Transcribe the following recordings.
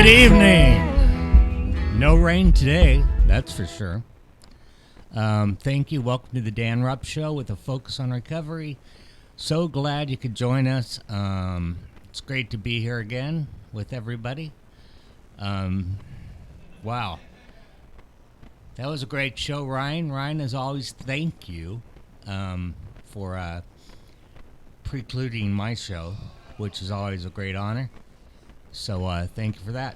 Good evening. No rain today, that's for sure. Thank you. Welcome to the Dan Rupp Show with a focus on recovery. So glad you could join us. It's great to be here again with everybody. Wow. That was a great show, Ryan. Ryan, as always, thank you for precluding my show, which is always a great honor. So thank you for that.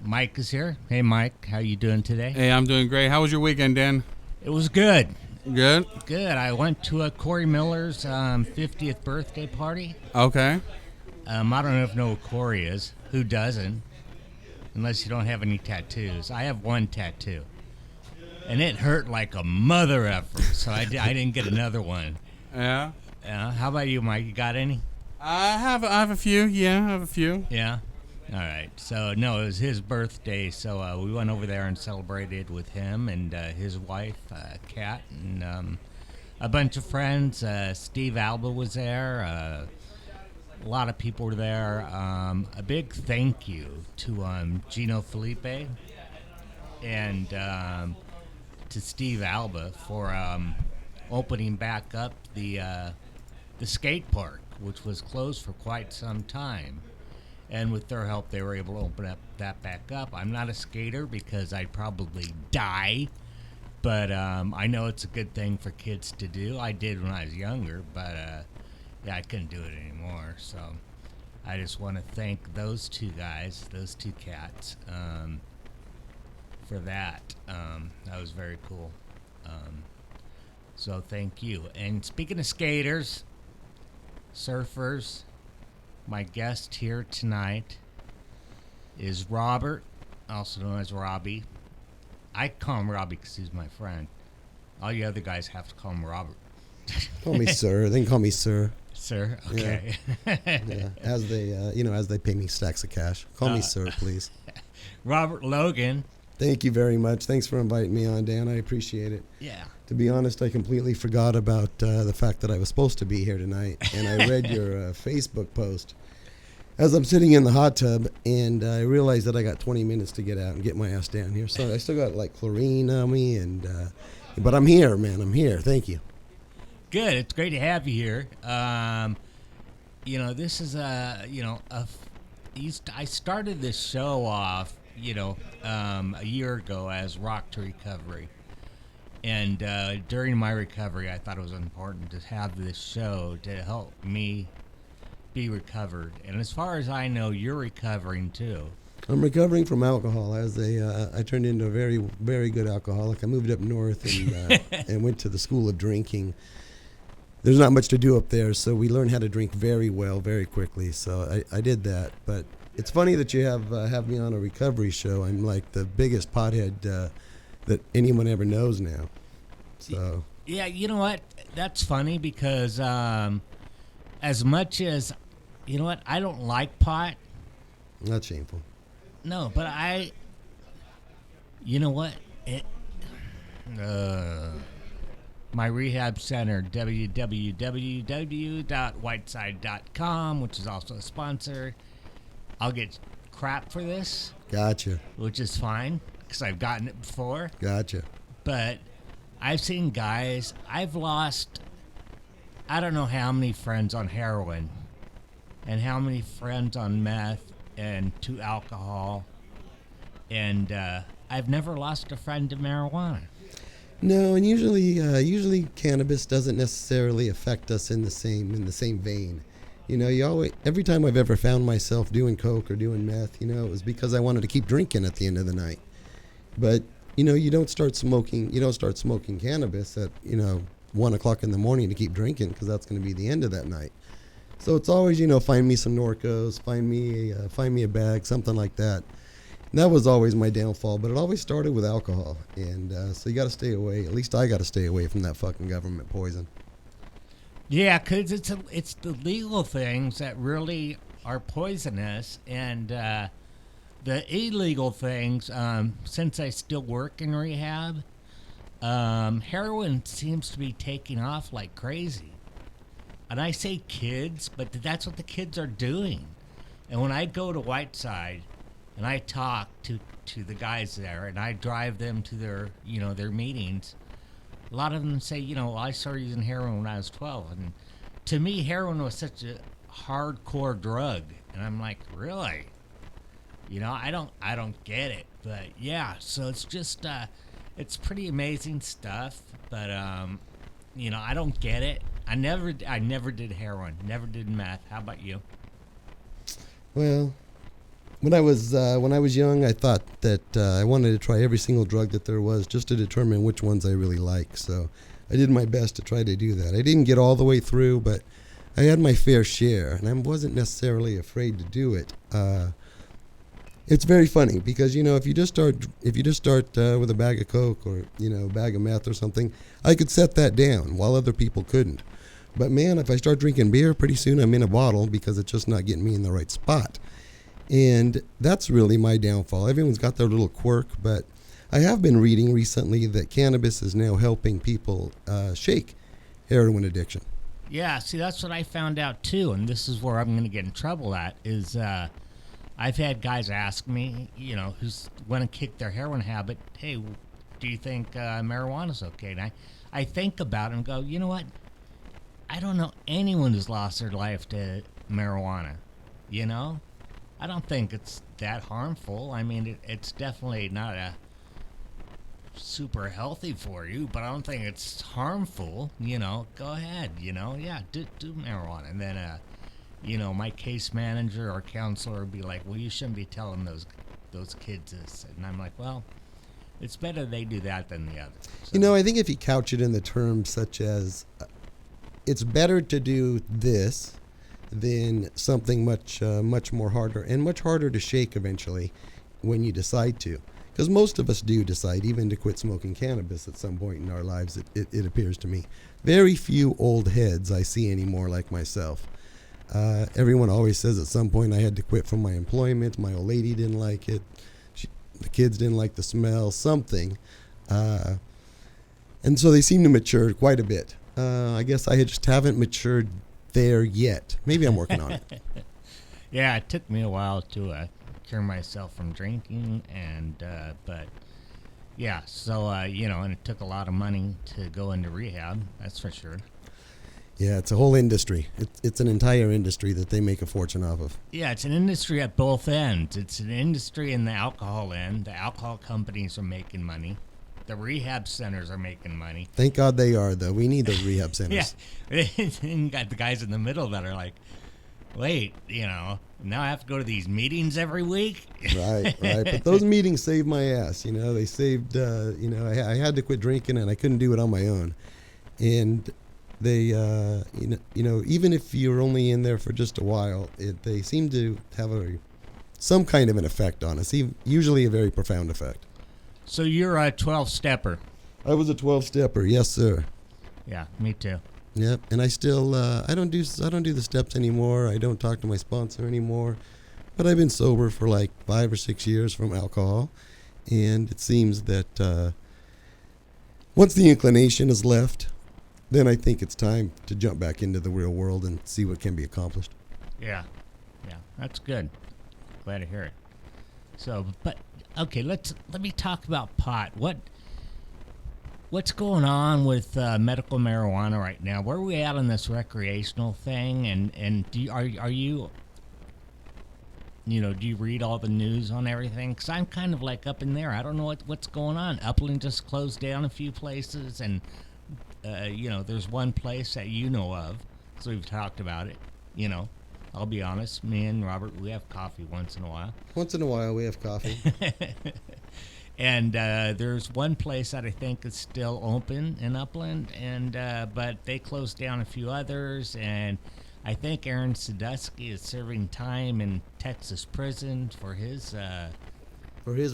Mike is here. Hey, Mike. How you doing today? Hey, I'm doing great. How was your weekend, Dan? It was good. Good? Good. I went to a Corey Miller's 50th birthday party. Okay. I don't know if you know who Corey is. Who doesn't? Unless you don't have any tattoos. I have one tattoo. And it hurt like a mother effer, so I didn't get another one. Yeah? How about you, Mike? You got any? I have a few. Yeah, I have a few. Yeah? All right. So, no, it was his birthday, so we went over there and celebrated with him and his wife, Kat, and a bunch of friends. Steve Alba was there. A lot of people were there. A big thank you to Gino Felipe and to Steve Alba for opening back up the skate park, which was closed for quite some time. And with their help, they were able to open that back up. I'm not a skater because I'd probably die, but I know it's a good thing for kids to do. I did when I was younger, but yeah, I couldn't do it anymore. So I just want to thank those two guys, those two cats, for that. That was very cool. So thank you. And speaking of skaters, surfers, my guest here tonight is Robert, also known as Robbie. I call him Robbie because he's my friend. All you other guys have to call him Robert. Call me sir. They can call me sir. Sir, okay. Yeah. As they pay me stacks of cash. Call me sir, please. Robert Logan. Thank you very much. Thanks for inviting me on, Dan. I appreciate it. Yeah. To be honest, I completely forgot about the fact that I was supposed to be here tonight, and I read your Facebook post as I'm sitting in the hot tub, and I realized that I got 20 minutes to get out and get my ass down here. So I still got like chlorine on me, but I'm here, man. I'm here. Thank you. Good. It's great to have you here. This is I started this show off, a year ago as Rock to Recovery. And during my recovery, I thought it was important to have this show to help me be recovered. And as far as I know, you're recovering too. I'm recovering from alcohol. I turned into a very, very good alcoholic. I moved up north and went to the school of drinking. There's not much to do up there, so we learned how to drink very well, very quickly. So I did that. But it's funny that you have me on a recovery show. I'm like the biggest pothead that anyone ever knows now. So yeah, you know what? That's funny because as much as I don't like pot. Not shameful. No, but my rehab center, www.whiteside.com, which is also a sponsor. I'll get crap for this. Gotcha. Which is fine because I've gotten it before. Gotcha. But I've seen guys, I've lost, I don't know how many friends on heroin and how many friends on meth and to alcohol. And I've never lost a friend to marijuana. No, and usually cannabis doesn't necessarily affect us in the same vein. You always, every time I've ever found myself doing coke or doing meth, it was because I wanted to keep drinking at the end of the night. But you don't start smoking cannabis at 1 o'clock in the morning to keep drinking, because that's going to be the end of that night. So it's always find me some Norcos, find me a bag, something like that. And that was always my downfall, but it always started with alcohol. And so you got to stay away. At least I got to stay away from that fucking government poison. Yeah, because it's the legal things that really are poisonous, and the illegal things. Since I still work in rehab, heroin seems to be taking off like crazy. And I say kids, but that's what the kids are doing. And when I go to Whiteside, and I talk to the guys there, and I drive them to their their meetings. A lot of them say, I started using heroin when I was 12, and to me, heroin was such a hardcore drug, and I'm like, really? I don't get it, but yeah. So it's just, it's pretty amazing stuff, but I don't get it. I never did heroin, never did meth. How about you? Well, when I was young, I thought that I wanted to try every single drug that there was just to determine which ones I really like. So I did my best to try to do that. I didn't get all the way through, but I had my fair share, and I wasn't necessarily afraid to do it. It's very funny because if you just start with a bag of coke or a bag of meth or something, I could set that down while other people couldn't. But man, if I start drinking beer, pretty soon I'm in a bottle because it's just not getting me in the right spot. And that's really my downfall. Everyone's got their little quirk, but I have been reading recently that cannabis is now helping people shake heroin addiction. Yeah, see, that's what I found out too, and this is where I'm going to get in trouble at, is I've had guys ask me, who's want to kick their heroin habit, hey, do you think marijuana's okay? And I think about it and go, you know what? I don't know anyone who's lost their life to marijuana, I don't think it's that harmful. I mean, it's definitely not a super healthy for you, but I don't think it's harmful. Go ahead. Yeah, do marijuana. And then, my case manager or counselor would be like, well, you shouldn't be telling those kids this. And I'm like, well, it's better they do that than the other. So, I think if you couch it in the terms such as it's better to do this than something much more harder and much harder to shake eventually when you decide to. Because most of us do decide even to quit smoking cannabis at some point in our lives, it appears to me. Very few old heads I see anymore like myself. Everyone always says at some point I had to quit from my employment. My old lady didn't like it. The kids didn't like the smell, something. And so they seem to mature quite a bit. I guess I just haven't matured there yet. Maybe I'm working on it. Yeah, it took me a while to cure myself from drinking, but yeah, so and it took a lot of money to go into rehab. That's for sure. Yeah, it's a whole industry. It's an entire industry that they make a fortune off of. Yeah, it's an industry at both ends. It's an industry in the alcohol end. The alcohol companies are making money. The rehab centers are making money. Thank God they are, though. We need those rehab centers. Yeah. And you got the guys in the middle that are like, wait, now I have to go to these meetings every week? Right. But those meetings saved my ass. They saved, I had to quit drinking and I couldn't do it on my own. And they, even if you're only in there for just a while, they seem to have some kind of an effect on us, usually a very profound effect. So you're a 12-stepper. I was a 12-stepper, yes, sir. Yeah, me too. Yep, and I still I don't do the steps anymore. I don't talk to my sponsor anymore. But I've been sober for like 5 or 6 years from alcohol, and it seems that once the inclination is left, then I think it's time to jump back into the real world and see what can be accomplished. Yeah, that's good. Glad to hear it. So, but okay, let me talk about pot. What's going on with medical marijuana right now? Where are we at on this recreational thing? And are you do you read all the news on everything? Because I'm kind of like up in there. I don't know what's going on. Upland just closed down a few places, and there's one place that you know of, so we've talked about it. I'll be honest, me and Robert, we have coffee once in a while. Once in a while we have coffee. And there's one place that I think is still open in Upland, but they closed down a few others, and I think Aaron Sadusky is serving time in Texas prison for his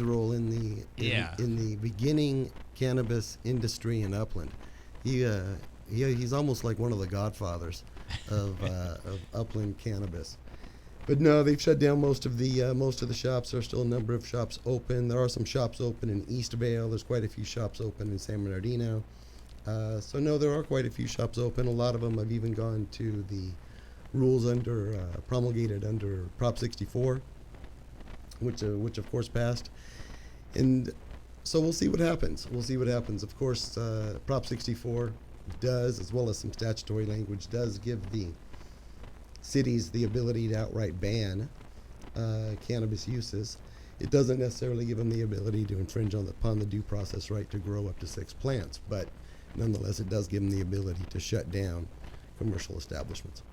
role in the beginning cannabis industry in Upland. He's almost like one of the godfathers of Upland cannabis. But no, they've shut down most of the shops. There are still a number of shops open. There are some shops open in Eastvale. There's quite a few shops open in San Bernardino. So no, there are quite a few shops open. A lot of them have even gone to the rules promulgated under Prop 64. which of course passed. And so we'll see what happens. Of course, Prop 64 does, as well as some statutory language, does give the cities the ability to outright ban cannabis uses. It doesn't necessarily give them the ability to infringe upon the due process right to grow up to 6 plants, but nonetheless, it does give them the ability to shut down commercial establishments.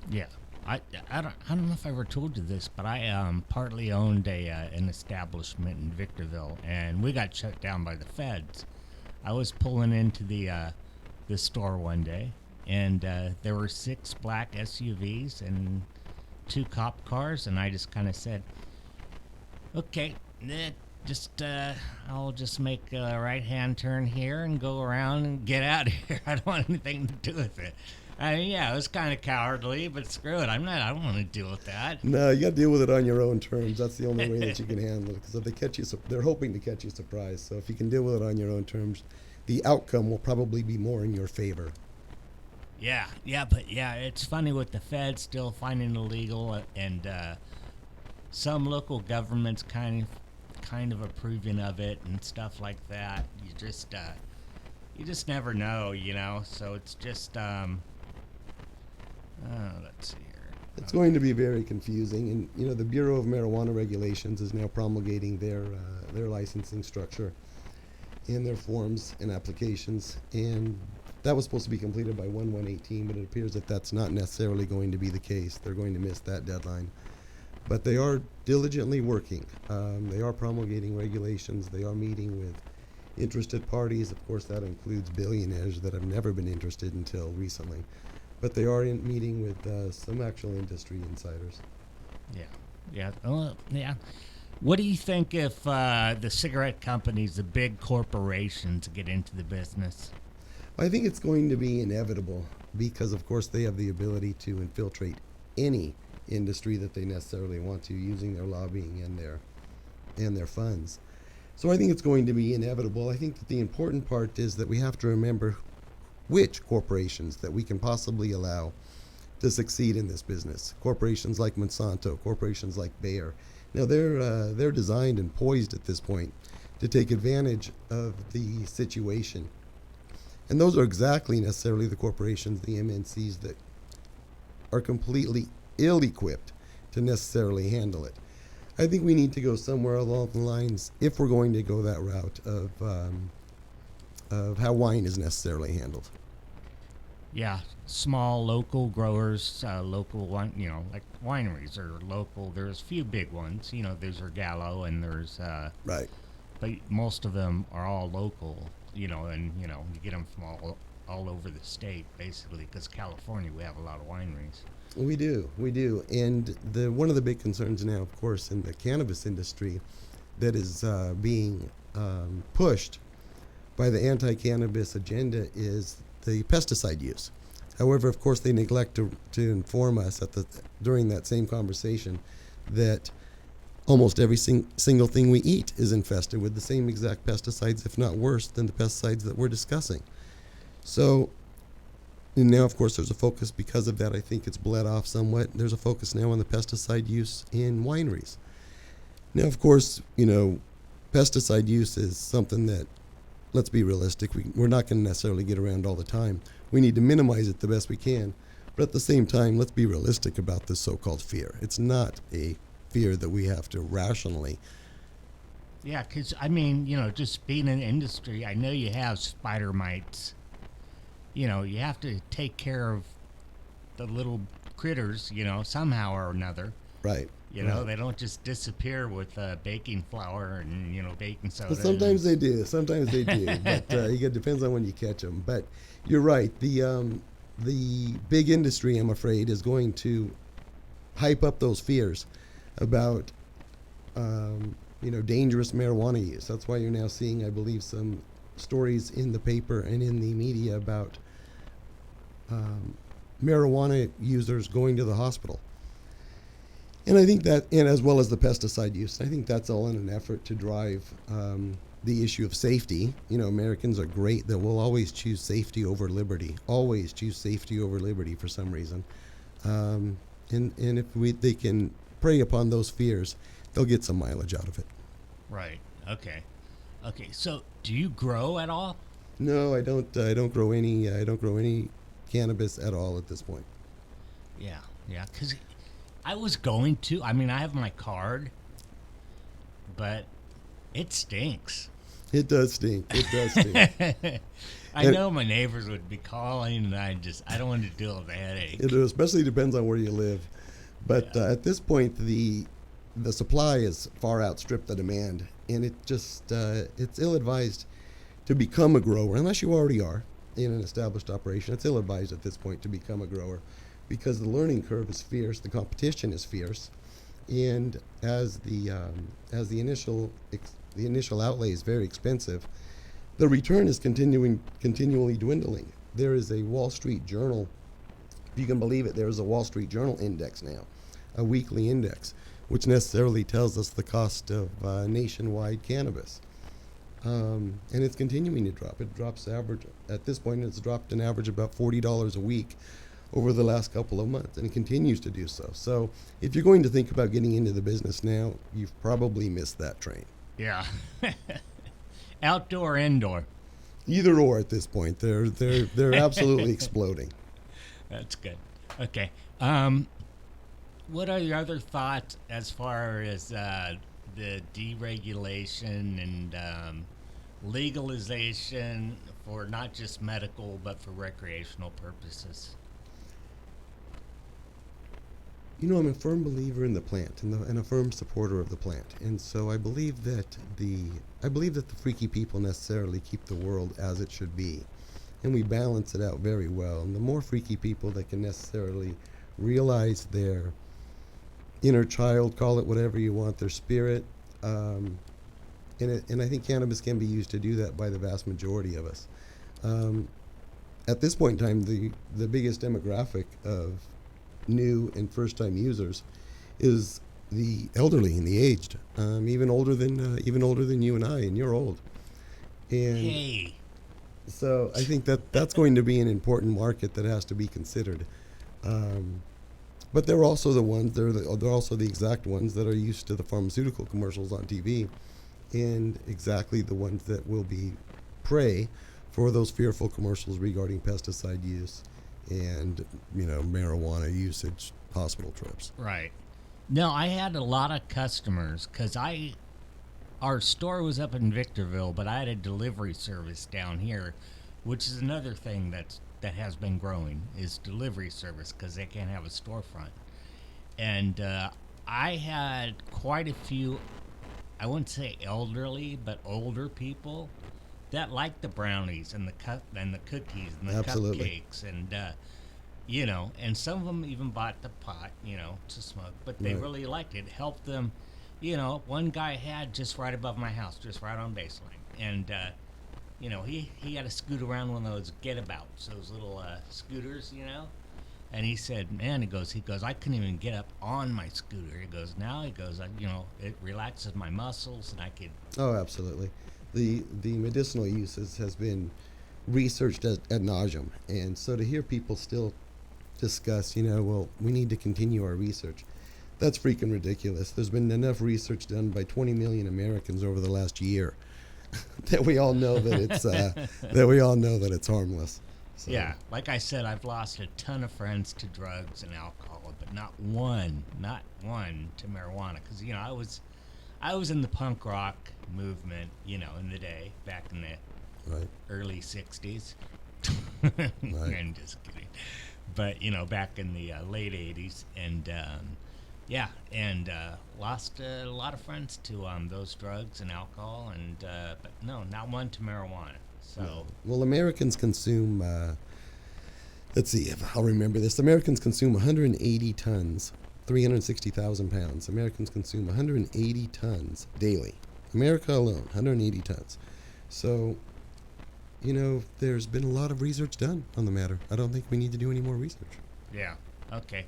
Yeah. I don't know if I ever told you this, but I partly owned an establishment in Victorville, and we got shut down by the feds. I was pulling into the store one day, and there were 6 black SUVs and 2 cop cars, and I just kind of said, "Okay, I'll just make a right-hand turn here and go around and get out of here. I don't want anything to do with it." Yeah, it was kind of cowardly, but screw it. I don't want to deal with that. No, you got to deal with it on your own terms. That's the only way that you can handle it. Because if they catch you, they're hoping to catch you surprised. So if you can deal with it on your own terms, the outcome will probably be more in your favor. Yeah, but it's funny with the feds still finding it illegal, and some local governments kind of approving of it and stuff like that. You just never know, So it's just let's see here. It's going to be very confusing, and the Bureau of Marijuana Regulations is now promulgating their licensing structure and their forms and applications, and that was supposed to be completed by 1/1/18, but it appears that that's not necessarily going to be the case. They're going to miss that deadline, but they are diligently working. They are promulgating regulations. They are meeting with interested parties. Of course, that includes billionaires that have never been interested until recently. But they are meeting with some actual industry insiders. Yeah. Yeah. What do you think if the cigarette companies, the big corporations, get into the business? I think it's going to be inevitable because, of course, they have the ability to infiltrate any industry that they necessarily want to, using their lobbying and their funds. So I think it's going to be inevitable. I think that the important part is that we have to remember which corporations that we can possibly allow to succeed in this business. Corporations like Monsanto, corporations like Bayer. Now they're designed and poised at this point to take advantage of the situation. And those are exactly necessarily the corporations, the MNCs, that are completely ill-equipped to necessarily handle it. I think we need to go somewhere along the lines, if we're going to go that route, of how wine is necessarily handled. Yeah, small local growers, local one, like wineries are local. There's a few big ones, there's Gallo and there's Right. But most of them are all local, and you get them from all over the state basically, because California we have a lot of wineries. We do, and one of the big concerns now, of course, in the cannabis industry that is being pushed by the anti-cannabis agenda is the pesticide use. However, of course, they neglect to inform us during that same conversation that almost every single thing we eat is infested with the same exact pesticides, if not worse than the pesticides that we're discussing. So, and now, of course, there's a focus because of that. I think it's bled off somewhat. There's a focus now on the pesticide use in wineries. Now, of course, pesticide use is something that, let's be realistic, we're not going to necessarily get around all the time. We need to minimize it the best we can. But at the same time, let's be realistic about this so-called fear. It's not a fear that we have to rationally. Yeah, because, just being in the industry, I know you have spider mites. You have to take care of the little critters, somehow or another. Right. Right. They don't just disappear with baking flour and, baking soda. Well, sometimes they do. But it depends on when you catch them. But you're right. The big industry, I'm afraid, is going to hype up those fears about, dangerous marijuana use. That's why you're now seeing, I believe, some stories in the paper and in the media about marijuana users going to the hospital. And I think that, and as well as the pesticide use, I think that's all in an effort to drive the issue of safety. Americans are great that will always choose safety over liberty. Always choose safety over liberty for some reason. And if they can prey upon those fears, they'll get some mileage out of it. Right. Okay. Okay. So, do you grow at all? No, I don't. I don't grow any. I don't grow any cannabis at all at this point. Yeah. Yeah. Because I was going to. I mean, I have my card, but it stinks. It does stink. It does stink. I know my neighbors would be calling, and I don't want to deal with the headache. It especially depends on where you live. But at this point, the supply has far outstripped the demand, and it's ill-advised to become a grower unless you already are in an established operation. It's ill-advised at this point to become a grower because the learning curve is fierce, the competition is fierce, and as the initial outlay is very expensive, the return is continually dwindling. There is a Wall Street Journal, if you can believe it, there is a Wall Street Journal index now, a weekly index, which necessarily tells us the cost of nationwide cannabis. And it's continuing to drop. It drops average, at this point, it's dropped an average about $40 a week over the last couple of months, and it continues to do so. So if you're going to think about getting into the business now, you've probably missed that train. Yeah. Outdoor, indoor. Either or at this point. They're absolutely exploding. That's good. Okay. What are your other thoughts as far as the deregulation and legalization for not just medical but for recreational purposes? You know, I'm a firm believer in the plant and a firm supporter of the plant, and so I believe that the freaky people necessarily keep the world as it should be, and we balance it out very well. And the more freaky people that can necessarily realize their inner child, call it whatever you want, their spirit, and I think cannabis can be used to do that by the vast majority of us. At this point in time, the biggest demographic of new and first-time users is the elderly and the aged, even older than you and I, and you're old. And Hey. so I think that's going to be an important market that has to be considered. But they're also they're also the exact ones that are used to the pharmaceutical commercials on TV, and exactly the ones that will be prey for those fearful commercials regarding pesticide use and, marijuana usage, hospital trips. Right. No, I had a lot of customers because our store was up in Victorville, but I had a delivery service down here, which is another thing that has been growing is delivery service because they can't have a storefront. And I had quite a few, I wouldn't say elderly, but older people that liked the brownies and the cookies and the Absolutely. cupcakes and and some of them even bought the pot, to smoke, but they Right. really liked it. It helped them. One guy had just right above my house, just right on baseline, and he had to scoot around one of those get-abouts, those little scooters, and he said, man, he goes, I couldn't even get up on my scooter. He goes, it relaxes my muscles, and I could. Oh, absolutely. The medicinal uses has been researched ad nauseum, and so to hear people still discuss, well, we need to continue our research, that's freaking ridiculous. There's been enough research done by 20 million Americans over the last year that we all know that it's harmless. So. Yeah, like I said, I've lost a ton of friends to drugs and alcohol, but not one to marijuana. Because I was in the punk rock movement, in the day back in the Right. early '60s. Right. I'm just kidding, but back in the late '80s, and lost a lot of friends to those drugs and alcohol, and but no, not one to marijuana. So. No. Well, Americans consume, let's see if I'll remember this. Americans consume 180 tons, 360,000 pounds. Americans consume 180 tons daily. America alone, 180 tons. So, there's been a lot of research done on the matter. I don't think we need to do any more research. Yeah, okay.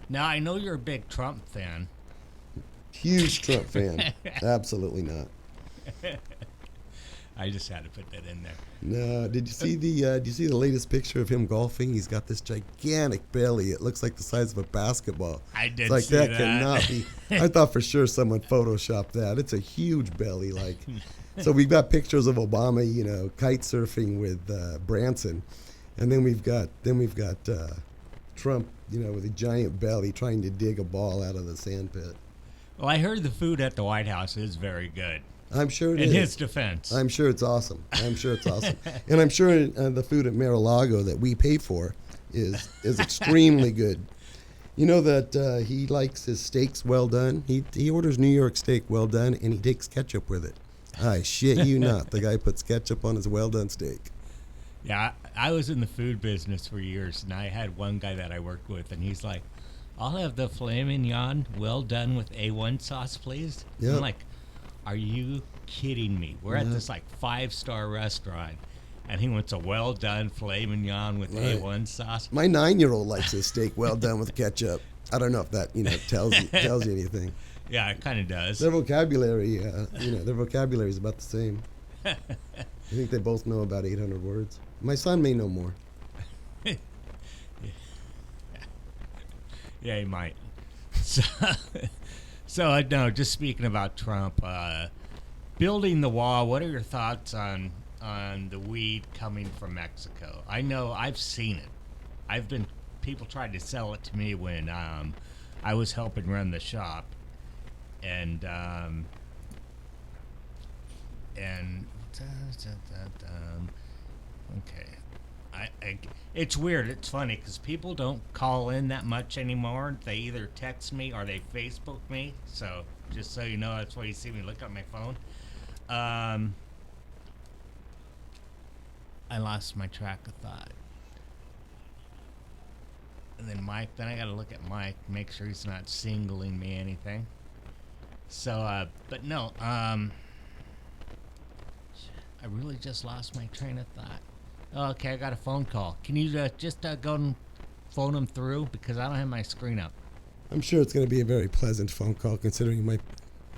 Now, I know you're a big Trump fan. Huge Trump fan. Absolutely not. I just had to put that in there. No, did you see the latest picture of him golfing? He's got this gigantic belly. It looks like the size of a basketball. I did It's like see that that. cannot be. I thought for sure someone photoshopped that. It's a huge belly. Like, so we've got pictures of Obama, kite surfing with Branson, and then we've got Trump, with a giant belly trying to dig a ball out of the sand pit. Well, I heard the food at the White House is very good. I'm sure it In is. his defense. I'm sure it's awesome. And I'm sure the food at Mar-a-Lago that we pay for is extremely good. You know that he likes his steaks well done. He orders New York steak well done, and he takes ketchup with it. I shit you not. The guy puts ketchup on his well done steak. Yeah, I was in the food business for years, and I had one guy that I worked with, and he's like, "I'll have the filet mignon well done with A1 sauce, please." Yep. I'm like, "Are you kidding me? We're at this 5-star restaurant, and he wants a well done filet mignon with Right. A1 sauce." My 9-year-old likes his steak well done with ketchup. I don't know if that tells you anything. Yeah, it kind of does. Their vocabulary, their vocabulary is about the same. I think they both know about 800 words. My son may know more. Yeah, he might. So no, just speaking about Trump, building the wall. What are your thoughts on the weed coming from Mexico? I know I've seen it. People tried to sell it to me when I was helping run the shop, and okay. It's weird. It's funny because people don't call in that much anymore. They either text me or they Facebook me. So just so you know, that's why you see me look at my phone. I lost my track of thought. And then Mike. Then I got to look at Mike, make sure he's not singling me anything. So, but no. I really just lost my train of thought. Okay, I got a phone call. Can you just go and phone them through? Because I don't have my screen up. I'm sure it's going to be a very pleasant phone call considering my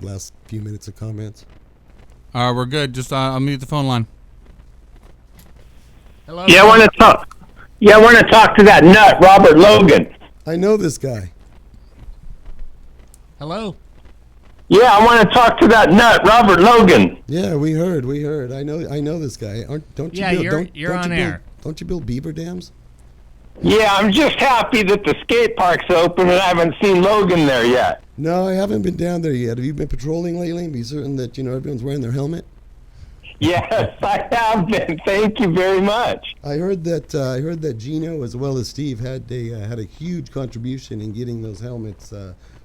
last few minutes of comments. We're good. Just I'll mute the phone line. Hello? Yeah, I want to talk. Yeah, I want to talk to that nut, Robert Logan. I know this guy. Hello? Yeah, I want to talk to that nut, Robert Logan. Yeah, we heard. I know this guy. Don't you? Yeah, build, you're don't on you build, air. Don't you build beaver dams? Yeah, I'm just happy that the skate park's open and I haven't seen Logan there yet. No, I haven't been down there yet. Have you been patrolling lately? Be certain that everyone's wearing their helmet. Yes, I have been. Thank you very much. I heard that Gino as well as Steve had a huge contribution in getting those helmets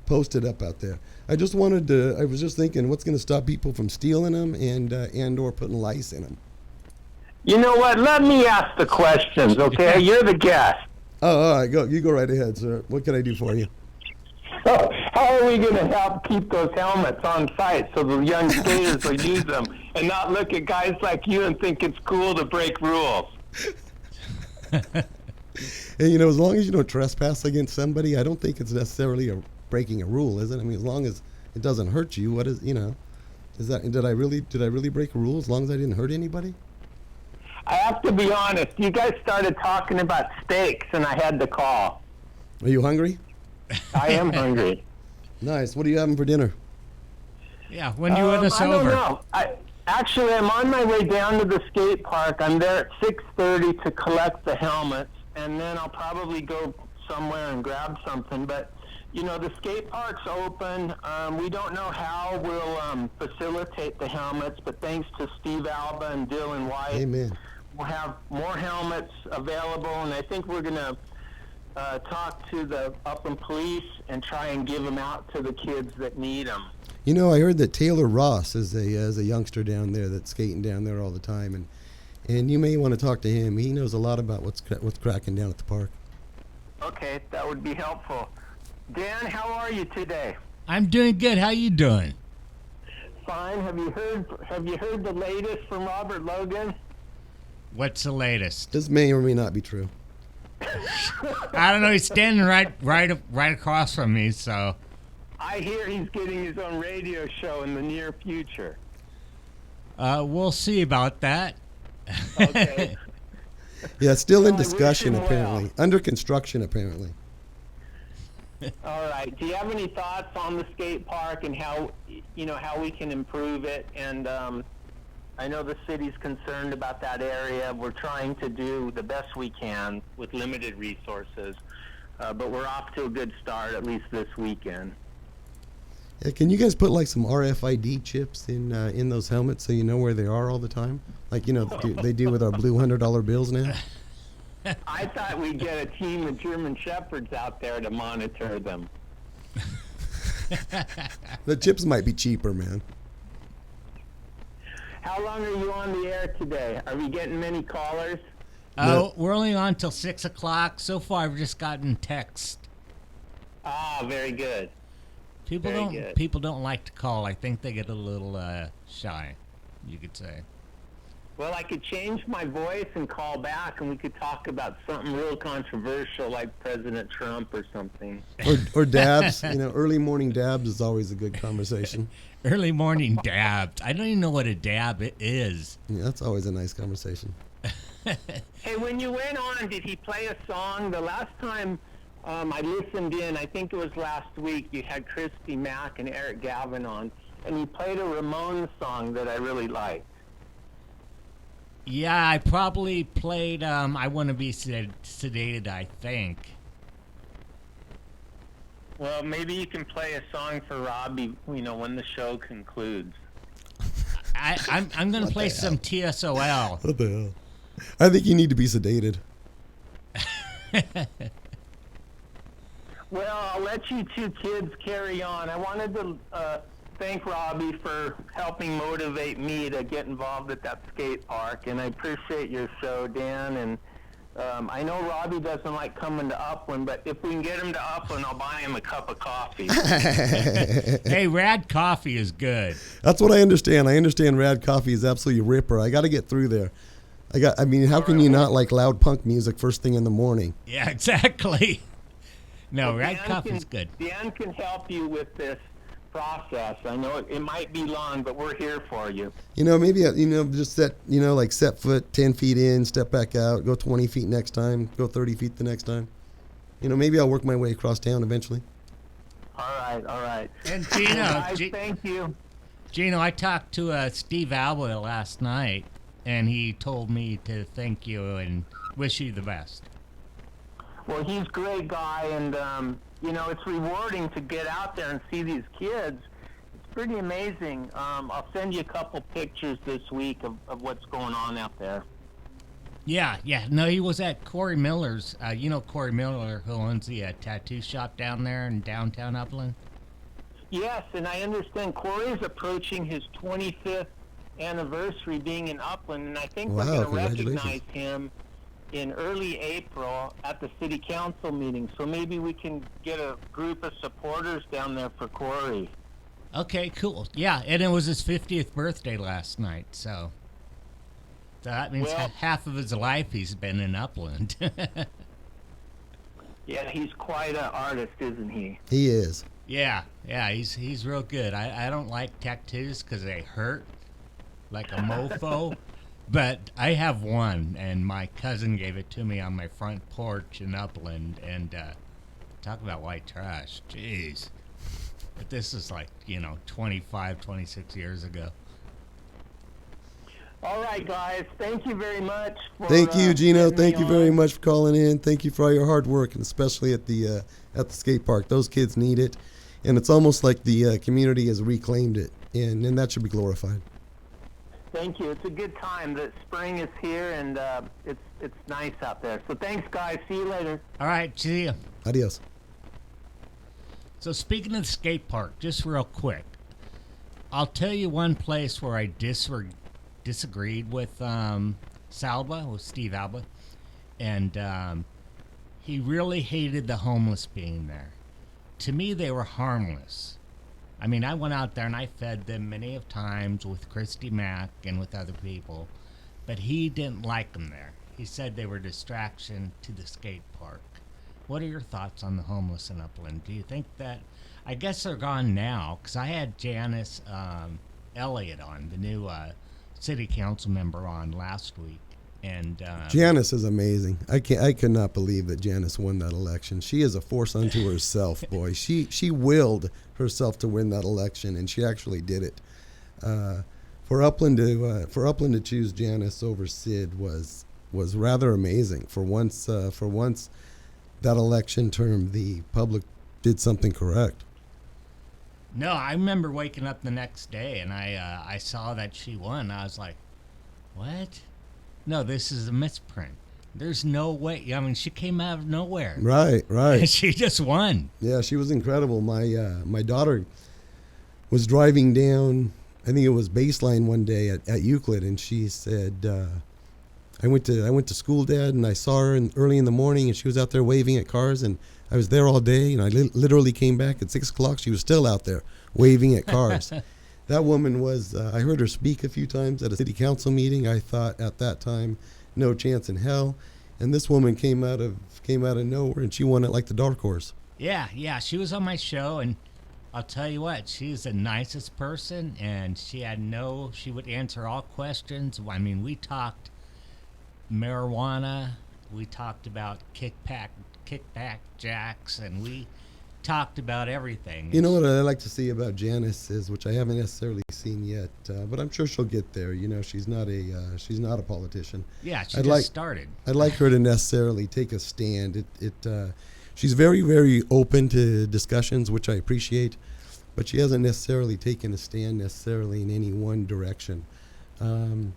posted up out there. I was just thinking, what's going to stop people from stealing them and or putting lice in them? You know what? Let me ask the questions, okay? You're the guest. Oh, all right, you go right ahead, sir. What can I do for you? So, how are we going to help keep those helmets on site so the young skaters will use them and not look at guys like you and think it's cool to break rules? And as long as you don't trespass against somebody, I don't think it's necessarily breaking a rule, is it? I mean, as long as it doesn't hurt you, what is is that? Did I really break a rule as long as I didn't hurt anybody? I have to be honest. You guys started talking about steaks, and I had to call. Are you hungry? I am hungry. Nice. What are you having for dinner? Yeah, when you win us I over. don't know. Actually, I'm on my way down to the skate park. I'm there at 6:30 to collect the helmets, and then I'll probably go somewhere and grab something. But the skate park's open. We don't know how we'll facilitate the helmets, but thanks to Steve Alba and Dylan White, Amen. we'll have more helmets available, and I think we're going to talk to the Upland Police and try and give them out to the kids that need them. I heard that Taylor Ross is a youngster down there that's skating down there all the time, and you may want to talk to him. He knows a lot about what's cracking down at the park. Okay, that would be helpful. Dan, how are you today? I'm doing good. How you doing? Fine. Have you heard the latest from Robert Logan? What's the latest? This may or may not be true. I don't know. He's standing right across from me, so. I hear he's getting his own radio show in the near future. We'll see about that. Okay. Yeah, it's still in Well, I wish discussion him well. apparently. Under construction apparently. All right. Do you have any thoughts on the skate park and how we can improve it? And I know the city's concerned about that area. We're trying to do the best we can with limited resources, but we're off to a good start, at least this weekend. Yeah, can you guys put like some RFID chips in those helmets so you know where they are all the time? Like they do with our blue $100 bills now. I thought we'd get a team of German Shepherds out there to monitor them. The chips might be cheaper, man. How long are you on the air today? Are we getting many callers? We're only on till 6 o'clock. So far, I've just gotten text. Ah, very good. People Very don't good. people don't like to call. I think they get a little shy, you could say. Well, I could change my voice and call back, and we could talk about something real controversial, like President Trump or something. Or dabs. Early morning dabs is always a good conversation. Early morning dabs. I don't even know what a dab is. Yeah, that's always a nice conversation. Hey, when you went on, did he play a song? The last time I listened in, I think it was last week, you had Christy Mack and Eric Gavin on, and he played a Ramones song that I really liked. Yeah, I probably played I Want to Be Sedated, I think. Well, maybe you can play a song for Robbie, when the show concludes. I'm going to play some TSOL. What the hell? I think you need to be sedated. Well, I'll let you two kids carry on. I wanted to thank Robbie for helping motivate me to get involved at that skate park, and I appreciate your show, Dan. And I know Robbie doesn't like coming to Upland, but if we can get him to Upland, I'll buy him a cup of coffee. Hey, Rad Coffee is good. That's what I understand. I understand Rad Coffee is absolutely a ripper. I got to get through there. How can you not like loud punk music first thing in the morning? Yeah, exactly. No, Well, Rad Dan Coffee's good. Dan can help you with this process. I know it might be long, but we're here for you. Maybe just set foot 10 feet in, step back out, go 20 feet next time, go 30 feet the next time. Maybe I'll work my way across town eventually. All right. And Gino, Guys, thank you. Gino, I talked to Steve Alba last night, and he told me to thank you and wish you the best. Well, he's a great guy, and it's rewarding to get out there and see these kids. It's pretty amazing. I'll send you a couple pictures this week of what's going on out there. Yeah. No, he was at Corey Miller's. Corey Miller, who owns the tattoo shop down there in downtown Upland? Yes, and I understand Corey is approaching his 25th anniversary being in Upland, and I think we're Wow, going to recognize congratulations. him in early April at the city council meeting. So maybe we can get a group of supporters down there for Corey. Okay, cool. Yeah, and it was his 50th birthday last night, so that means Well- half of his life he's been in Upland. Yeah, he's quite an artist, isn't he? He is. Yeah, he's real good. I don't like tattoos because they hurt like a mofo, but I have one, and my cousin gave it to me on my front porch in Upland, and talk about white trash. Jeez. But this is like, 25, 26 years ago. All right, guys. Thank you very much. Thank you, Gino. getting Thank me you very on. much for calling in. Thank you for all your hard work, and especially at the skate park. Those kids need it, and it's almost like the community has reclaimed it, and that should be glorified. Thank you. It's a good time. The spring is here, and it's nice out there. So thanks, guys. See you later. All right, see ya. Adios. So speaking of the skate park, just real quick, I'll tell you one place where I disagreed with Steve Alba, and he really hated the homeless being there. To me, they were harmless. I mean, I went out there and I fed them many of times with Christy Mack and with other people, but he didn't like them there. He said they were a distraction to the skate park. What are your thoughts on the homeless in Upland? Do you think that, I guess they're gone now, because I had Janice Elliott on, the new city council member on last week, and Janice is amazing. I could not believe that Janice won that election. She is a force unto herself, boy. She willed herself to win that election, and she actually did it. For Upland to choose Janice over Sid was rather amazing. For once, that election term, the public did something correct. no, I remember waking up the next day and I saw that she won. I was like, what? No, this is a misprint. There's no way. I mean, she came out of nowhere. Right. And she just won. Yeah, she was incredible. My daughter was driving down, I think it was Baseline one day at Euclid, and she said, I went to school, Dad, and I saw her early in the morning, and she was out there waving at cars, and I was there all day, and I literally came back at 6 o'clock. She was still out there waving at cars. That woman was, I heard her speak a few times at a city council meeting. I thought at that time, no chance in hell. And this woman came out of nowhere, and she won it like the dark horse. Yeah, she was on my show, and I'll tell you what, she's the nicest person, and she would answer all questions. I mean, we talked marijuana, we talked about kickback jacks, and we talked about everything. You know what I like to see about Janice is, which I haven't necessarily seen yet, but I'm sure she'll get there. You know, she's not a politician. Yeah, she just started. I'd like her to necessarily take a stand. She's very, very open to discussions, which I appreciate, but she hasn't necessarily taken a stand necessarily in any one direction. On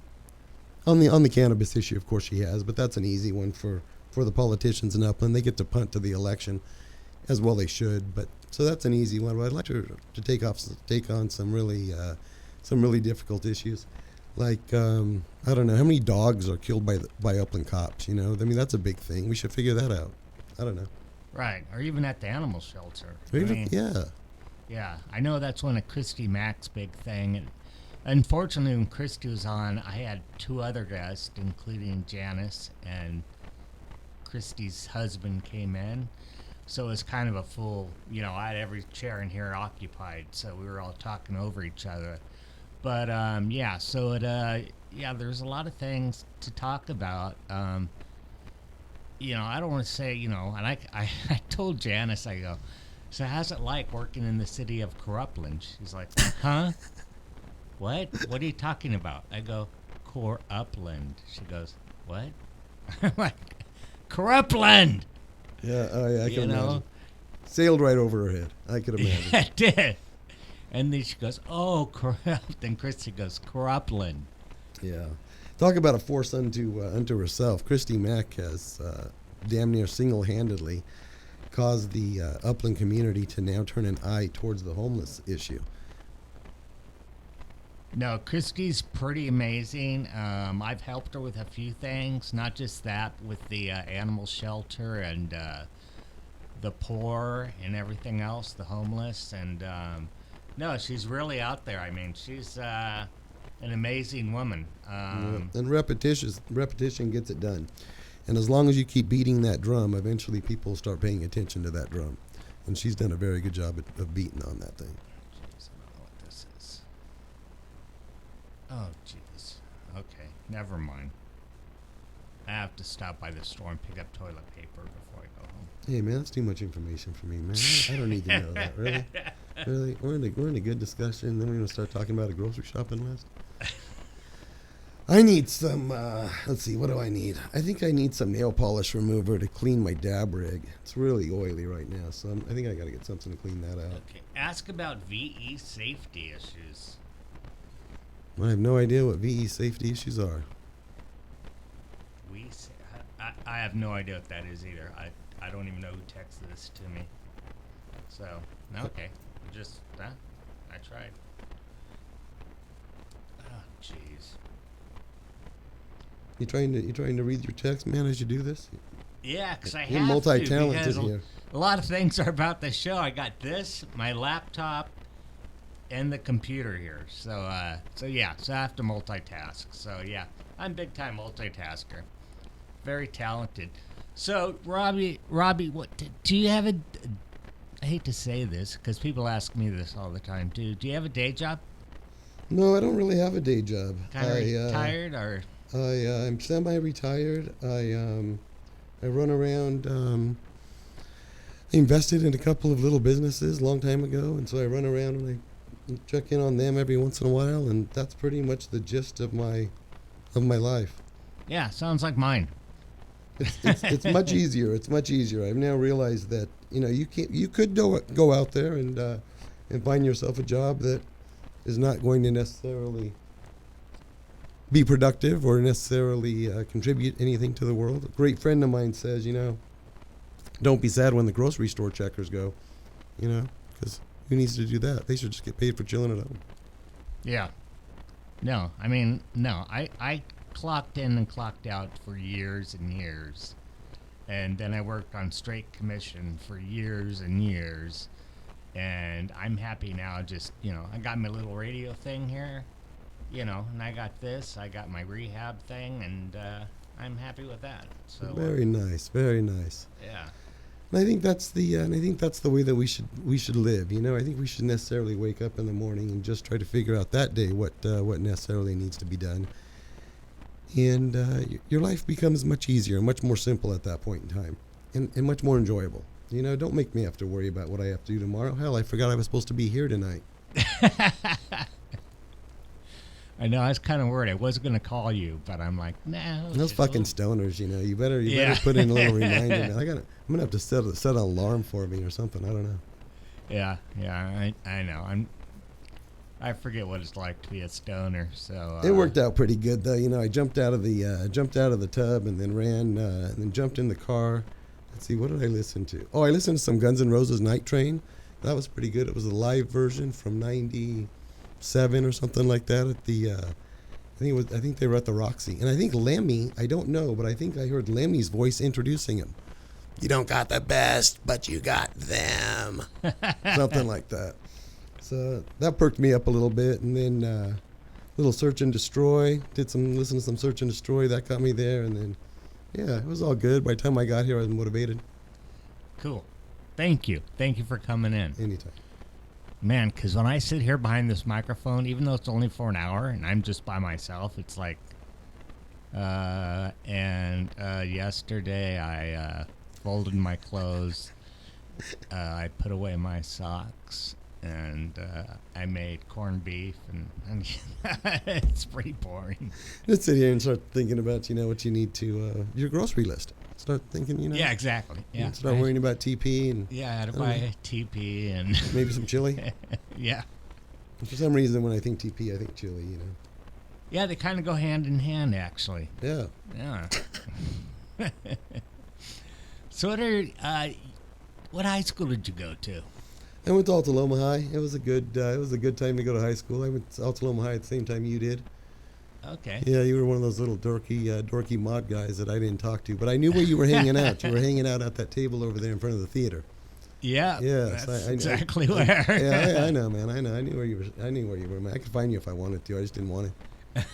the cannabis issue, of course, she has, but that's an easy one for the politicians in Upland. They get to punt to the election, as well they should. But so that's an easy one. But I'd like her to take on some really difficult issues, like I don't know how many dogs are killed by Upland cops. You know, I mean that's a big thing. We should figure that out. I don't know. Right, or even at the animal shelter. Yeah. I know that's one of Christy Mack's big thing. And unfortunately, when Christy was on, I had two other guests, including Janice, and Christy's husband came in. So it was kind of a full, I had every chair in here occupied, so we were all talking over each other. But, there's a lot of things to talk about. I don't want to say, and I told Janice, I go, so how's it like working in the city of Upland? She's like, huh? What? What are you talking about? I go, Upland. She goes, what? I'm like, Upland! Yeah, I can imagine. Sailed right over her head. I could imagine. Yeah, it did. And then she goes, oh, corrupt. And Christy goes, Upland. Yeah. Talk about a force unto herself. Christy Mack has damn near single-handedly caused the Upland community to now turn an eye towards the homeless issue. No, Christy's pretty amazing. I've helped her with a few things, not just that, with the animal shelter and the poor and everything else, the homeless. And no, she's really out there. I mean, she's an amazing woman. And repetition gets it done. And as long as you keep beating that drum, eventually people start paying attention to that drum. And she's done a very good job of beating on that thing. Jeez, I don't know what this is. Oh, jeez. Okay, never mind. I have to stop by the store and pick up toilet paper before I go home. Hey, man, that's too much information for me, man. I don't need to know that, really. Really? We're in a good discussion, then we're going to start talking about a grocery shopping list? I need some, let's see, what do I need? I think I need some nail polish remover to clean my dab rig. It's really oily right now, so I think I got to get something to clean that out. Okay, ask about VE safety issues. I have no idea what VE safety issues are. I have no idea what that is either. I don't even know who texted this to me. So, okay. Just, I tried. Oh, jeez. You trying to read your text, man, as you do this? Yeah, because I You're have multi-talented to. here. A lot of things are about the show. I got this, my laptop, and the computer here. So I have to multitask. So yeah, I'm big time multitasker. Very talented. So Robbie, what do you have I hate to say this because people ask me this all the time. Do you have a day job? No, I don't really have a day job. Kind of retired or? I'm semi-retired. I run around. I invested in a couple of little businesses a long time ago, and so I run around and I check in on them every once in a while, and that's pretty much the gist of my life. Yeah, sounds like mine. It's much easier. It's much easier. I've now realized that you could go out there and find yourself a job that is not going to necessarily be productive or necessarily contribute anything to the world. A great friend of mine says, don't be sad when the grocery store checkers go, because who needs to do that? They should just get paid for chilling at home. Yeah. No, I clocked in and clocked out for years and years. And then I worked on straight commission for years and years. And I'm happy now, just, I got my little radio thing here, and I got this, I got my rehab thing, and I'm happy with that. So very nice, very nice. Yeah. And I think that's the way that we should live. I think we should necessarily wake up in the morning and just try to figure out that day what necessarily needs to be done. And your life becomes much easier, much more simple at that point in time, and much more enjoyable. Don't make me have to worry about what I have to do tomorrow. Hell, I forgot I was supposed to be here tonight. I know, I was kind of worried. I wasn't going to call you, but I'm like, no. Those fucking stoners, you better put in a little reminder. Man. I'm going to have to set an alarm for me or something. I don't know. Yeah, I know. I forget what it's like to be a stoner. So it worked out pretty good though. I jumped out of the tub and then ran and then jumped in the car. Let's see, what did I listen to? Oh, I listened to some Guns N' Roses Night Train. That was pretty good. It was a live version from '97 or something like that at the I think they were at the Roxy. And I think Lemmy, I don't know, but I think I heard Lemmy's voice introducing him. You don't got the best, but you got them. Something like that. So that perked me up a little bit, and then little Search and Destroy. Listen to some Search and Destroy. That got me there, and then yeah, it was all good. By the time I got here, I was motivated. Cool. Thank you for coming in. Anytime. Man, because when I sit here behind this microphone, even though it's only for an hour and I'm just by myself, it's like. Yesterday I folded my clothes. I put away my socks. And I made corned beef, and it's pretty boring. Just sit here and start thinking about, what you need to, your grocery list. Start thinking, Yeah, exactly. Yeah. Start worrying about TP and. Yeah, I had to buy TP and. Maybe some chili. Yeah. For some reason, when I think TP, I think chili. Yeah, they kind of go hand in hand, actually. Yeah. Yeah. So what high school did you go to? I went to Altaloma High. It was a good time to go to high school. I went to Altaloma High at the same time you did. Okay. Yeah, you were one of those little dorky mod guys that I didn't talk to, but I knew where you were hanging out. You were hanging out at that table over there in front of the theater. Yeah. Yes, that's exactly where. Yeah, I know, man. I know. I knew where you were. Man. I could find you if I wanted to. I just didn't want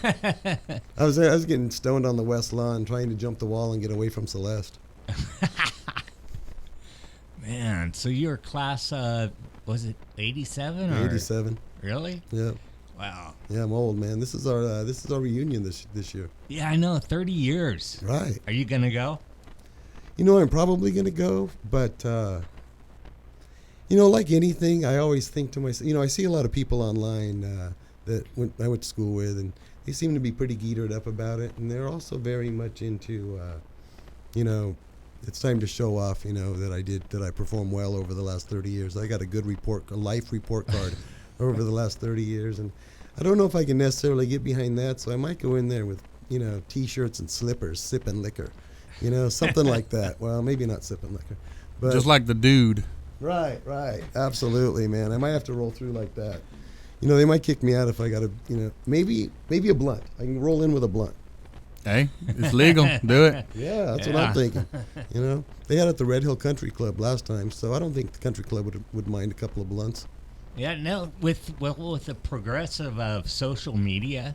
to. I was getting stoned on the west lawn, trying to jump the wall and get away from Celeste. Man, so your class, was it 87 or 87? Really? Yeah. Wow. Yeah, I'm old, man. This is our reunion this year. Yeah, I know. 30 years. Right. Are you gonna go? I'm probably gonna go, but like anything, I always think to myself. I see a lot of people online that I went to school with, and they seem to be pretty geetered up about it, and they're also very much into, it's time to show off, that I performed well over the last 30 years. I got a life report card over the last 30 years, and I don't know if I can necessarily get behind that, so I might go in there with, T-shirts and slippers, sipping liquor, something like that. Well, maybe not sipping liquor, but just like the dude. Right, absolutely, man. I might have to roll through like that. They might kick me out if I got maybe a blunt. I can roll in with a blunt. Hey, it's legal. Do it. Yeah, that's what I'm thinking. They had it at the Red Hill Country Club last time, so I don't think the country club would mind a couple of blunts. Yeah, no. With the progressive of social media,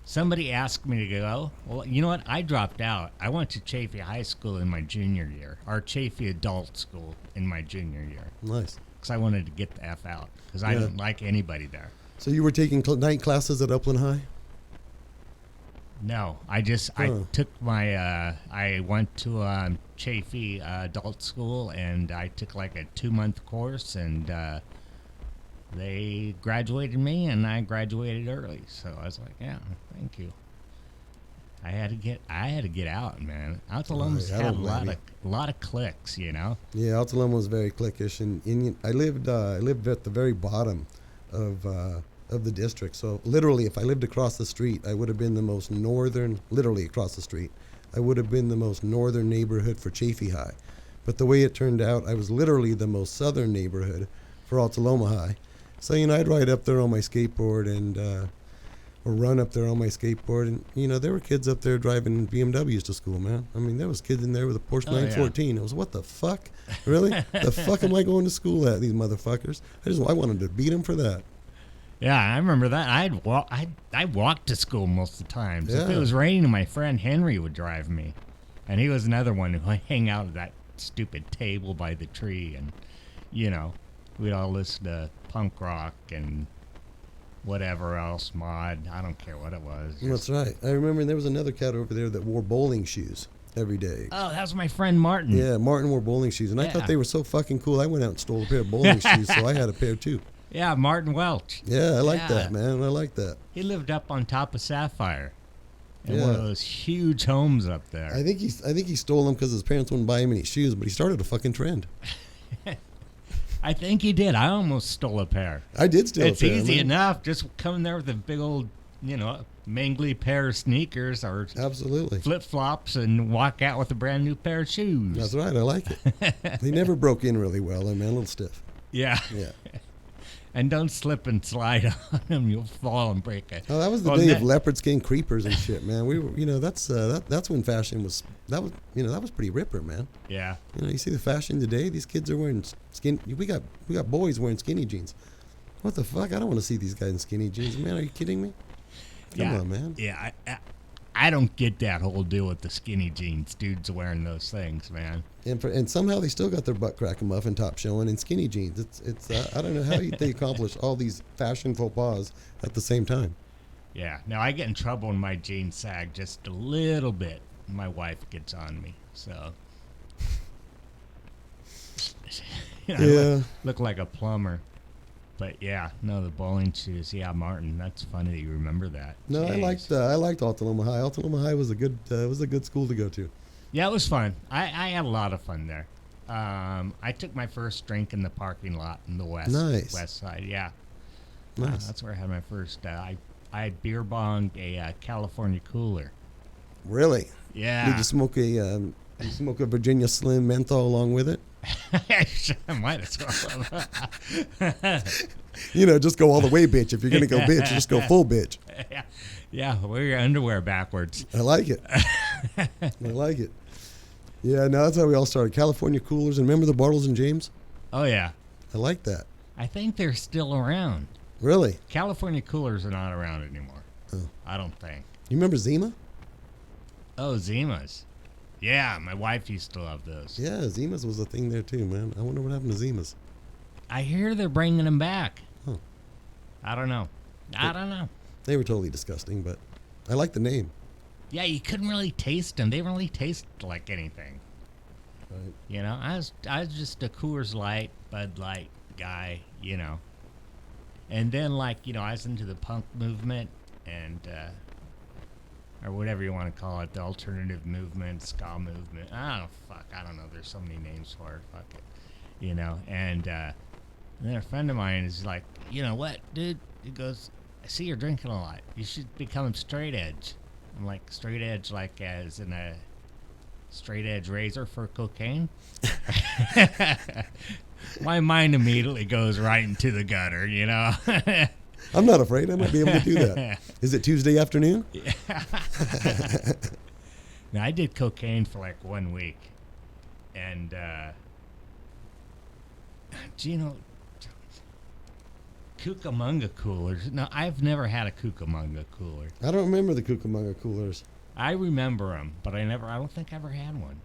somebody asked me to go. Well, you know what? I dropped out. I went to Chaffee High School in my junior year, or Chaffee Adult School in my junior year. Nice. Because I wanted to get the F out, because I didn't like anybody there. So you were taking night classes at Upland High? No, I took my, I went to Chafee adult school, and I took like a 2-month course, and they graduated me, and I graduated early. So I was like, yeah, thank you. I had to get out, man. Altalum's I had don't blame you. a lot of cliques, you know. Yeah, Altalum was very cliquish, and I lived at the very bottom of the district. So literally, if I lived across the street, I would have been the most northern. Literally across the street, I would have been the most northern neighborhood for Chafee High. But the way it turned out, I was literally the most southern neighborhood for Altaloma High. So I'd ride up there on my skateboard and. Or run up there on my skateboard, and there were kids up there driving BMWs to school, man. I mean, there was kids in there with a Porsche 914. It was, what the fuck, really? The fuck am I going to school at? These motherfuckers. I wanted to beat them for that. Yeah, I remember that. I walked to school most of the time. So if Yeah. it was raining, my friend Henry would drive me, and he was another one who hang out at that stupid table by the tree, and we'd all listen to punk rock and whatever else, mod. I don't care what it was. That's right. I remember there was another cat over there that wore bowling shoes every day. Oh, that was my friend Martin. Yeah, Martin wore bowling shoes, and I thought they were so fucking cool. I went out and stole a pair of bowling shoes, so I had a pair too. Yeah, Martin Welch. Yeah, I like that, man. I like that. He lived up on top of Sapphire, in Yeah. one of those huge homes up there. I think he stole them because his parents wouldn't buy him any shoes, but he started a fucking trend. I think he did. I almost stole a pair. I did steal It's a pair. easy man. enough. Just come there with a big old, mangly pair of sneakers or Absolutely. flip flops and walk out with a brand new pair of shoes. That's right. I like it. They never broke in really well, man. A little stiff. Yeah. Yeah. And don't slip and slide on them. You'll fall and break it. Oh, that was the day of leopard skin creepers and shit, man. We were, that's when fashion was. That was pretty ripper, man. Yeah. You see the fashion today. These kids are wearing skin. We got boys wearing skinny jeans. What the fuck? I don't want to see these guys in skinny jeans, man. Are you kidding me? Come on, man. Yeah. I don't get that whole deal with the skinny jeans. Dudes wearing those things, man. And somehow they still got their butt crack and muffin top showing in skinny jeans. It's I don't know how they accomplish all these fashion faux pas at the same time. Yeah. Now I get in trouble when my jeans sag just a little bit. My wife gets on me, so. Yeah. Look like a plumber. But yeah, no, the bowling shoes. Yeah, Martin, that's funny that you remember that. No, Jeez. I liked Altaloma High. Altaloma High was a good school to go to. Yeah, it was fun. I had a lot of fun there. I took my first drink in the parking lot in the west side. Yeah, Nice. that's where I had my first. I beer bonged a California cooler. Really? Yeah. Did you smoke a Virginia Slim menthol along with it? I might as well. Just go all the way, bitch. If you're gonna go bitch, just go full bitch. Yeah, wear your underwear backwards. I like it. I like it. Yeah, no, that's how we all started. California coolers, and remember the Bartles and James? Oh yeah, I like that. I think they're still around. Really? California coolers are not around anymore. Oh. I don't think. You remember Zima? Oh, Zimas. Yeah, my wife used to love those. Yeah, Zimas was a thing there too, man. I wonder what happened to Zimas. I hear they're bringing them back. Huh. I don't know. They were totally disgusting, but I like the name. Yeah, you couldn't really taste them. They didn't really taste like anything. Right. I was just a Coors Light, Bud Light guy, And then, I was into the punk movement and, or whatever you want to call it, the alternative movement, ska movement. I don't know. There's so many names for it. Fuck it. And then a friend of mine is like, you know what, dude? He goes, I see you're drinking a lot. You should become straight edge. I'm like, straight edge, like as in a straight edge razor for cocaine? My mind immediately goes right into the gutter, I'm not afraid. I might be able to do that. Is it Tuesday afternoon? Yeah. Now, I did cocaine for like 1 week. And, Cucamonga coolers. No, I've never had a Cucamonga cooler. I don't remember the Cucamonga coolers. I remember them, but I don't think I ever had one.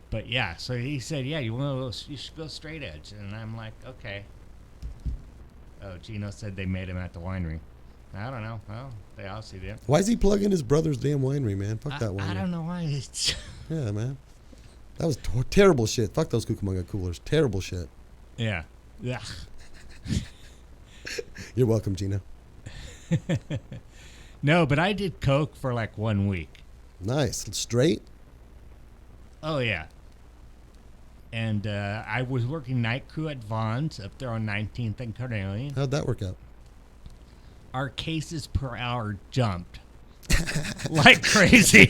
But yeah, so he said, yeah, you should go straight edge. And I'm like, okay. Oh, Gino said they made him at the winery. I don't know. Well, they obviously did. Why is he plugging his brother's damn winery, man? Fuck that winery. I don't know why. It's Yeah, man. That was terrible shit. Fuck those Cucamonga coolers. Terrible shit. yeah. Yeah. You're welcome, Gino. No, but I did coke for like 1 week. Nice. Straight? Oh, yeah. And I was working night crew at Vaughn's up there on 19th and Carnelian. How'd that work out? Our cases per hour jumped like crazy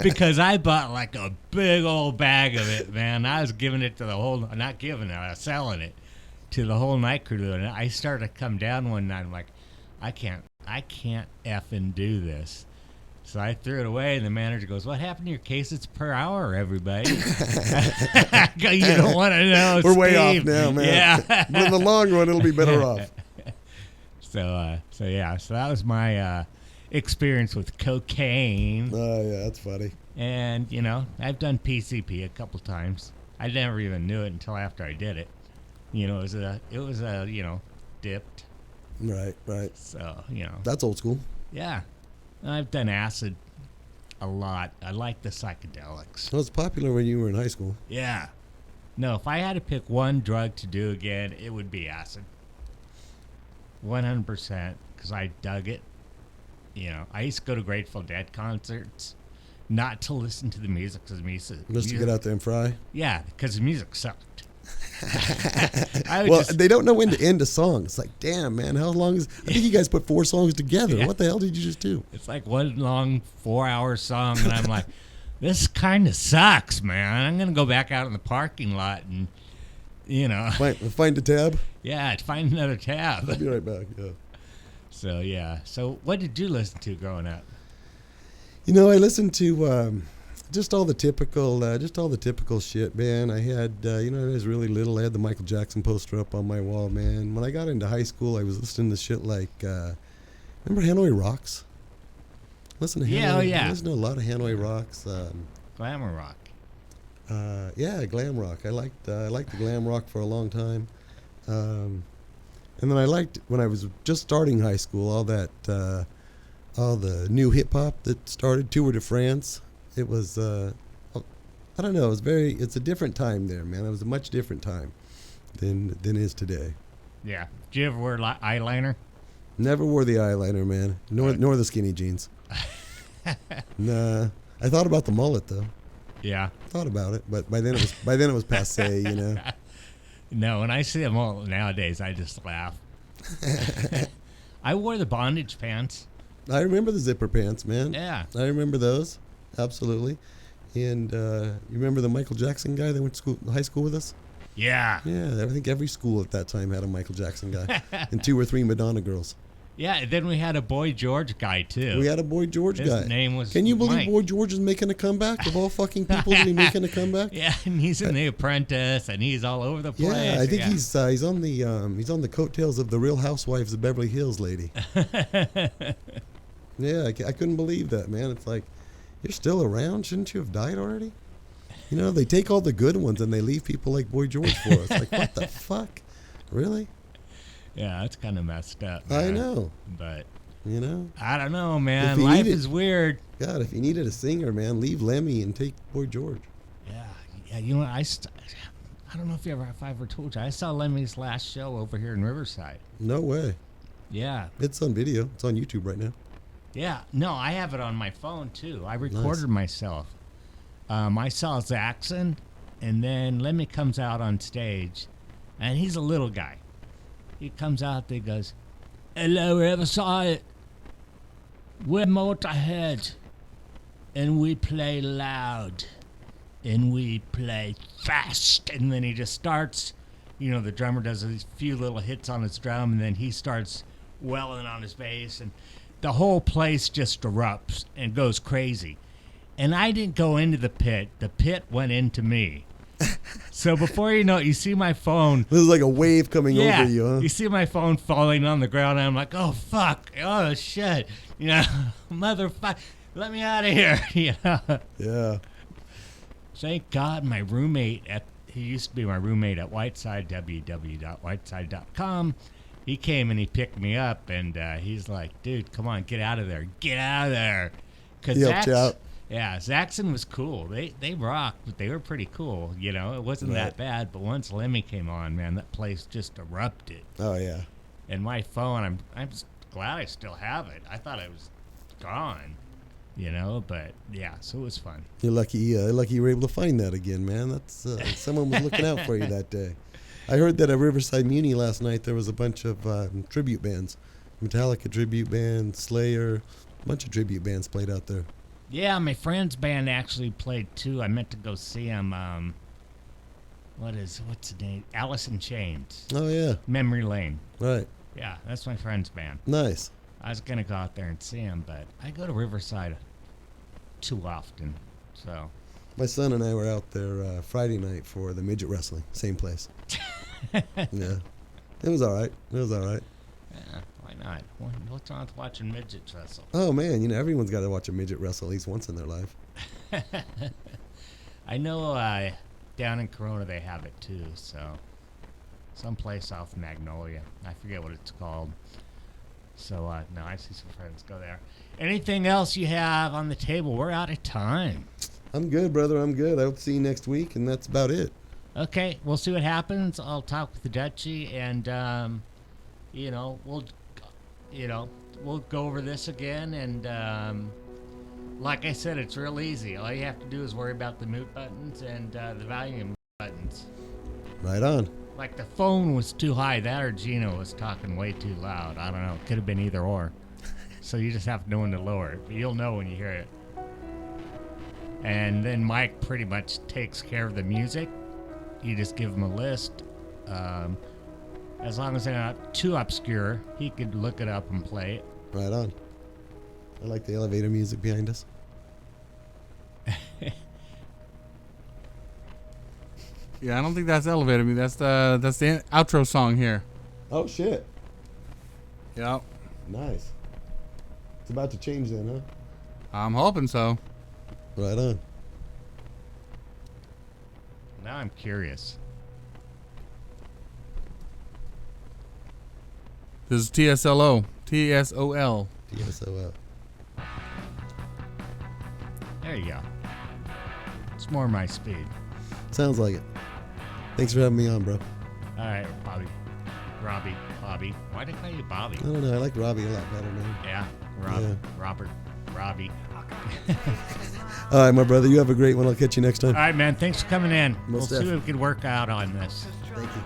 because I bought like a big old bag of it, man. I was giving it to the whole, not giving it, I was selling it to the whole night crew. And I started to come down one night. I'm like, I can't effing do this. So I threw it away, and the manager goes, "What happened to your cases per hour, everybody?" I go, "You don't want to know, We're Steve." way off now, man. Yeah. But in the long run, it'll be better off. So that was my experience with cocaine. Oh, yeah, that's funny. And, you know, I've done PCP a couple times. I never even knew it until after I did it. You know, it was a you know, dipped. Right. So, you know. That's old school. Yeah. I've done acid a lot. I like the psychedelics. Well, it's popular when you were in high school. Yeah. No, if I had to pick one drug to do again, it would be acid. 100%, because I dug it. You know, I used to go to Grateful Dead concerts, not to listen to the music, because music. Just to get out there and fry? Yeah, because the music sucked. They don't know when to end a song. It's like, damn, man, how long is... I think you guys put 4 songs together. Yeah. What the hell did you just do? It's like one long 4-hour song, and I'm like, this kind of sucks, man. I'm going to go back out in the parking lot and, you know. Find a tab? Yeah, find another tab. I'll be right back, yeah. So, yeah. So, what did you listen to growing up? You know, I listened to just all the typical shit, man. I had, you know, I was really little. I had the Michael Jackson poster up on my wall, man. When I got into high school, I was listening to shit like, remember Hanoi Rocks? Listen to Hanoi. Yeah. I listened to a lot of Hanoi Rocks. Glamour rock. Yeah, glam rock. I liked the glam rock for a long time. And then I liked, when I was just starting high school, all the new hip hop that started, Tour de France. It was, I don't know, it's a different time there, man. It was a much different time than is today. Yeah. Did you ever wear eyeliner? Never wore the eyeliner, man, nor the skinny jeans. Nah. I thought about the mullet, though. Yeah. Thought about it, but by then it was passé, you know. No, when I see them all nowadays, I just laugh. I wore the bondage pants. I remember the zipper pants, man. Yeah. I remember those, absolutely. And you remember the Michael Jackson guy that went to high school with us? Yeah. Yeah, I think every school at that time had a Michael Jackson guy and 2 or 3 Madonna girls. Yeah, and then we had a Boy George guy, too. We had a Boy George guy. His name was Can you believe Mike. Boy George is making a comeback? Of all fucking people to be making a comeback? Yeah, and he's in The Apprentice, and he's all over the place. Yeah, I think he's on the coattails of the Real Housewives of Beverly Hills lady. Yeah, I couldn't believe that, man. It's like, you're still around? Shouldn't you have died already? You know, they take all the good ones and they leave people like Boy George for us. Like, what the fuck? Really? Yeah, that's kind of messed up, man. I know. But, you know? I don't know, man. Life is weird. God, if you needed a singer, man, leave Lemmy and take Boy George. Yeah. You know, I don't know if I ever told you. I saw Lemmy's last show over here in Riverside. No way. Yeah. It's on video. It's on YouTube right now. Yeah. No, I have it on my phone, too. I recorded myself. I saw Zaxxon, and then Lemmy comes out on stage, and he's a little guy. He comes out there, goes, "Hello, Riverside. We're Motorhead, and we play loud, and we play fast." And then he just starts, you know, the drummer does a few little hits on his drum, and then he starts wailing on his bass, and the whole place just erupts and goes crazy. And I didn't go into the pit. The pit went into me. So before you know it, you see my phone. This is like a wave coming over you, huh? You see my phone falling on the ground, and I'm like, oh, fuck. Oh, shit. You know, motherfucker, let me out of here. You know? Yeah. Thank God my roommate he used to be my roommate at Whiteside, www.whiteside.com. He came and he picked me up, and he's like, dude, come on, get out of there. Get out of there. He helped you out. Yeah, Zaxxon was cool. They rocked, but they were pretty cool. You know, it wasn't that bad. But once Lemmy came on, man, that place just erupted. Oh, yeah. And my phone, I'm just glad I still have it. I thought it was gone, you know, but yeah, so it was fun. You're lucky you were able to find that again, man. That's someone was looking out for you that day. I heard that at Riverside Muni last night there was a bunch of tribute bands. Metallica tribute band, Slayer, a bunch of tribute bands played out there. Yeah, my friend's band actually played too. I meant to go see him. What's the name? Alice in Chains. Oh, yeah. Memory Lane. Right. Yeah, that's my friend's band. Nice. I was going to go out there and see him, but I go to Riverside too often, so. My son and I were out there Friday night for the midget wrestling. Same place. Yeah. It was all right. Yeah, why not? What's wrong with watching midgets wrestle? Oh, man, you know, everyone's got to watch a midget wrestle at least once in their life. I know down in Corona they have it too, so someplace south of Magnolia. I forget what it's called. So, no, I see some friends go there. Anything else you have on the table? We're out of time. I'm good, brother. I'm good. I hope to see you next week, and that's about it. Okay, we'll see what happens. I'll talk with the Dutchie, and, we'll go over this again, and, like I said, it's real easy. All you have to do is worry about the mute buttons and the volume buttons. Right on. Like the phone was too high, that or Gino was talking way too loud. I don't know. Could have been either or. So you just have to know when to lower it. But you'll know when you hear it. And then Mike pretty much takes care of the music. You just give him a list. As long as they're not too obscure, he could look it up and play it. Right on. I like the elevator music behind us. Yeah, I don't think that's elevator music. That's the outro song here. Oh, shit. Yep. Nice. It's about to change then, huh? I'm hoping so. Right on. Now I'm curious. This is TSOL. TSOL. TSOL. There you go. It's more my speed. Sounds like it. Thanks for having me on, bro. All right, Bobby. Why did I call you Bobby? I don't know. I like Robbie a lot better now. Yeah, Robert, Robbie. All right, my brother. You have a great one. I'll catch you next time. All right, man. Thanks for coming in. Most We'll see what we can work out on this. Thank you.